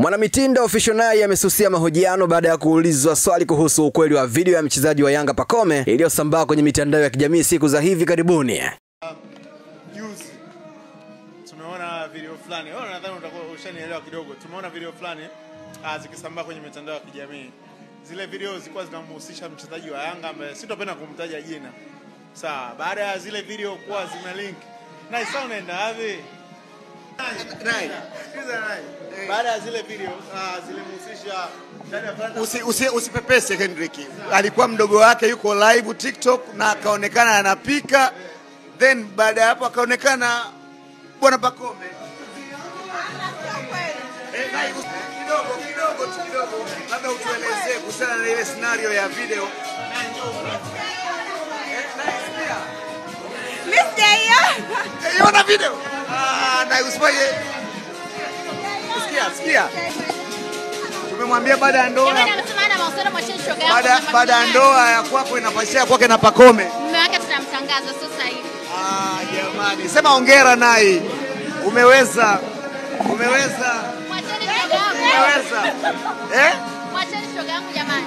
Mwanamitindo Official naye amesusia mahojiano baada ya kuulizwa swali kuhusu ukweli wa video ya mchezaji wa Yanga Pacome iliyosambaa kwenye mitandao ya kijamii siku za hivi karibuni. Juzi tumeona video fulani. Nadhani utakuwa ushanielewa kidogo. Tumeona video fulani zikisambaa kwenye mitandao ya kijamii. Zile video zilikuwa zinamhusisha mchezaji wa Yanga ambaye sitopenda kumtaja jina. Sawa, baada ya zile video kuwa zimelink. Na sawa unaenda wapi? Baada ya zile video zilimhusisha usipepese Kendrick. Alikuwa mdogo wake yuko live TikTok na akaonekana anapika, then baada ya hapo akaonekana bwana Pacome. Kidogo labda utuelezee kuhusiana na ile scenario ya video. Unaona video? Na usipaje. Sikia. Tumemwambia baada ya ndoa. Baada ya ndoa ya kwako inapashia kwake na Pacome. Mume wake tunamtangaza sasa hivi. Jamani, sema hongera naye. Umeweza. Mwacheni shoga yangu. Umeweza. Mwacheni shoga yangu jamani.